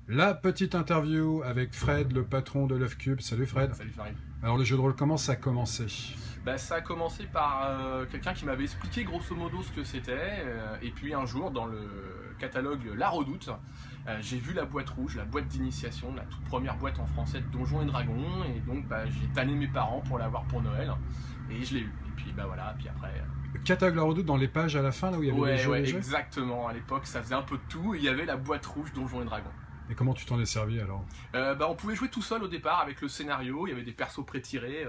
La petite interview avec Fred, le patron de Love Cube. Salut Fred. Salut Farid. Alors le jeu de rôle, comment ça a commencé? Ça a commencé par quelqu'un qui m'avait expliqué grosso modo ce que c'était, et puis un jour dans le catalogue La Redoute, j'ai vu la boîte rouge, la boîte d'initiation, la toute première boîte en français de Donjons et Dragons, et donc j'ai tanné mes parents pour l'avoir pour Noël, et je l'ai eu. Et puis voilà, puis après... Le catalogue La Redoute dans les pages à la fin, là où il y avait les jeux, les jeux. Exactement, à l'époque ça faisait un peu de tout, et il y avait la boîte rouge Donjons et Dragons. Et comment tu t'en es servi alors? On pouvait jouer tout seul au départ avec le scénario, il y avait des persos pré-tirés,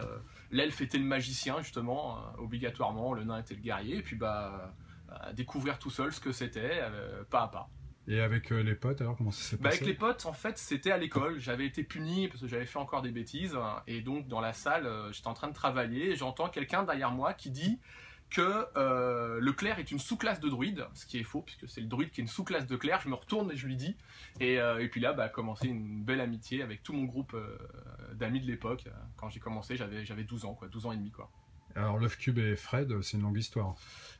l'elfe était le magicien justement, obligatoirement, le nain était le guerrier, et puis découvrir tout seul ce que c'était, pas à pas. Et avec les potes alors, comment ça s'est passé? Avec les potes, en fait, c'était à l'école, j'avais été puni parce que j'avais fait encore des bêtises, et donc dans la salle, j'étais en train de travailler, et j'entends quelqu'un derrière moi qui dit que le clerc est une sous-classe de druide, ce qui est faux puisque c'est le druide qui est une sous-classe de clerc. Je me retourne et je lui dis, et puis là a commencé une belle amitié avec tout mon groupe d'amis de l'époque. Quand j'ai commencé, j'avais 12 ans, 12 ans et demi quoi. Alors Love Cube et Fred, c'est une longue histoire.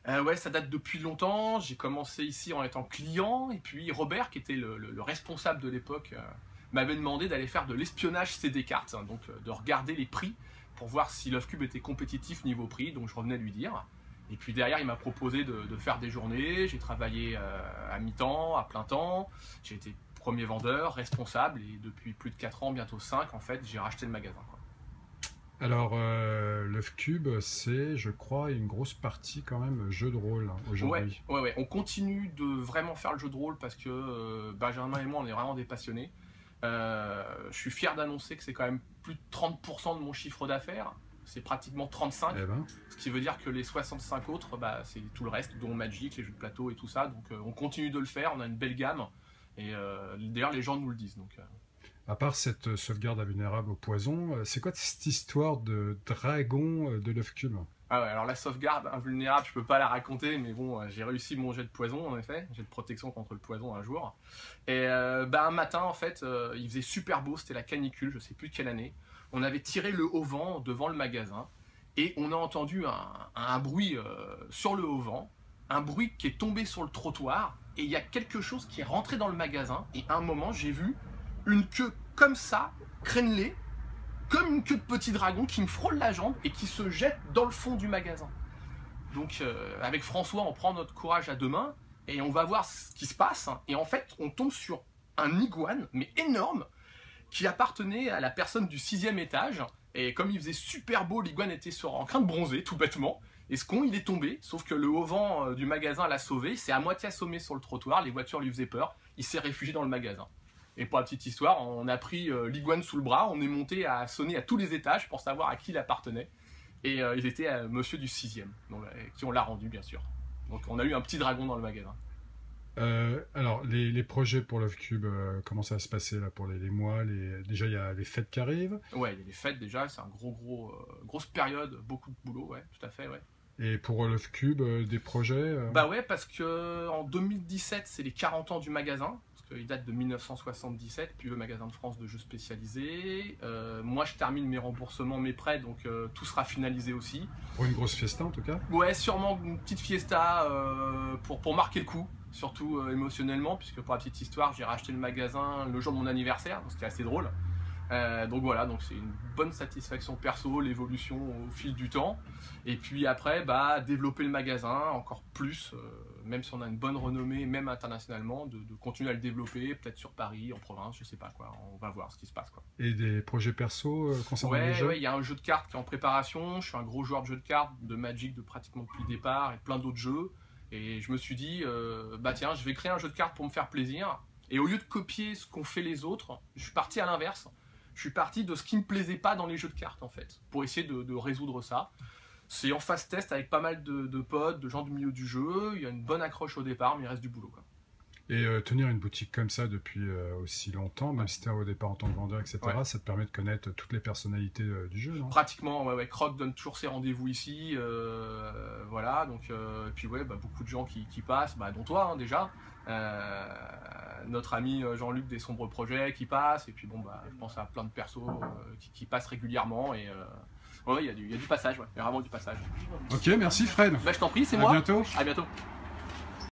Ouais, ça date depuis longtemps. J'ai commencé ici en étant client, et puis Robert, qui était le responsable de l'époque, m'avait demandé d'aller faire de l'espionnage CD cartes, hein, donc de regarder les prix pour voir si Love Cube était compétitif niveau prix, donc je revenais lui dire. Et puis derrière, il m'a proposé de faire des journées, j'ai travaillé à mi-temps, à plein temps, j'ai été premier vendeur, responsable, et depuis plus de 4 ans, bientôt 5, en fait, j'ai racheté le magasin, quoi. Alors Love Cube, c'est, je crois, une grosse partie quand même jeu de rôle aujourd'hui. Ouais, on continue de vraiment faire le jeu de rôle parce que Benjamin et moi, on est vraiment des passionnés. Je suis fier d'annoncer que c'est quand même plus de 30% de mon chiffre d'affaires. C'est pratiquement 35, ce qui veut dire que les 65 autres, c'est tout le reste, dont Magic, les jeux de plateau et tout ça. Donc on continue de le faire, on a une belle gamme, et d'ailleurs les gens nous le disent. Donc, À part cette sauvegarde invulnérable au poison, c'est quoi cette histoire de dragon de Love Cube? Ah ouais, alors la sauvegarde invulnérable, je peux pas la raconter, mais bon, j'ai réussi mon jet de poison, en effet, jet de protection contre le poison un jour. Et un matin, en fait, il faisait super beau, c'était la canicule, je sais plus de quelle année. On avait tiré le haut-vent devant le magasin, et on a entendu un bruit sur le haut-vent, un bruit qui est tombé sur le trottoir, et il y a quelque chose qui est rentré dans le magasin, et à un moment, j'ai vu une queue comme ça, crénelée, comme une queue de petit dragon qui me frôle la jambe et qui se jette dans le fond du magasin. Donc avec François, on prend notre courage à deux mains et on va voir ce qui se passe. Et en fait, on tombe sur un iguane, mais énorme, qui appartenait à la personne du 6e étage. Et comme il faisait super beau, l'iguane était en train de bronzer, tout bêtement. Et ce con, il est tombé, sauf que le haut-vent du magasin l'a sauvé. Il s'est à moitié assommé sur le trottoir, les voitures lui faisaient peur. Il s'est réfugié dans le magasin. Et pour la petite histoire, on a pris l'iguane sous le bras, on est monté à sonner à tous les étages pour savoir à qui il appartenait. Et ils étaient monsieur du 6e, donc, qui on l'a rendu bien sûr. Donc on a eu un petit dragon dans le magasin. Alors les projets pour Love Cube, comment ça va se passer là pour les mois Déjà il y a les fêtes qui arrivent. Ouais, il y a les fêtes déjà, c'est un grosse période, beaucoup de boulot, ouais, tout à fait, ouais. Et pour Love Cube, des projets Ouais, parce que en 2017, c'est les 40 ans du magasin. Il date de 1977, puis le magasin de France de jeux spécialisés. Moi, je termine mes remboursements, mes prêts, donc tout sera finalisé aussi. Pour une grosse fiesta en tout cas? Ouais, sûrement une petite fiesta pour marquer le coup, surtout émotionnellement, puisque pour la petite histoire, j'ai racheté le magasin le jour de mon anniversaire, donc c'était assez drôle. Donc voilà, donc c'est une bonne satisfaction perso, l'évolution au fil du temps. Et puis après, développer le magasin encore plus, même si on a une bonne renommée, même internationalement, de continuer à le développer, peut-être sur Paris, en province, je sais pas quoi, on va voir ce qui se passe, quoi. Et des projets perso concernant les jeux? Ouais, il y a un jeu de cartes qui est en préparation, je suis un gros joueur de jeux de cartes, de Magic de pratiquement depuis le départ, et plein d'autres jeux. Et je me suis dit, tiens, je vais créer un jeu de cartes pour me faire plaisir. Et au lieu de copier ce qu'ont fait les autres, je suis parti à l'inverse. Je suis parti de ce qui ne me plaisait pas dans les jeux de cartes, en fait, pour essayer de résoudre ça. C'est en phase test avec pas mal de potes, de gens du milieu du jeu. Il y a une bonne accroche au départ, mais il reste du boulot, quoi. Et tenir une boutique comme ça depuis aussi longtemps, même si tu es au départ en tant que vendeur, etc., ça te permet de connaître toutes les personnalités du jeu, non? Pratiquement, ouais. Croc donne toujours ses rendez-vous ici, voilà, donc, et puis beaucoup de gens qui passent, dont toi, hein, déjà. Notre ami Jean-Luc des Sombres Projets qui passe, et puis je pense à plein de persos qui passent régulièrement, et il y a du passage, il y a vraiment du passage. Ok, merci Fred. Je t'en prie, c'est à moi. Bientôt. À bientôt.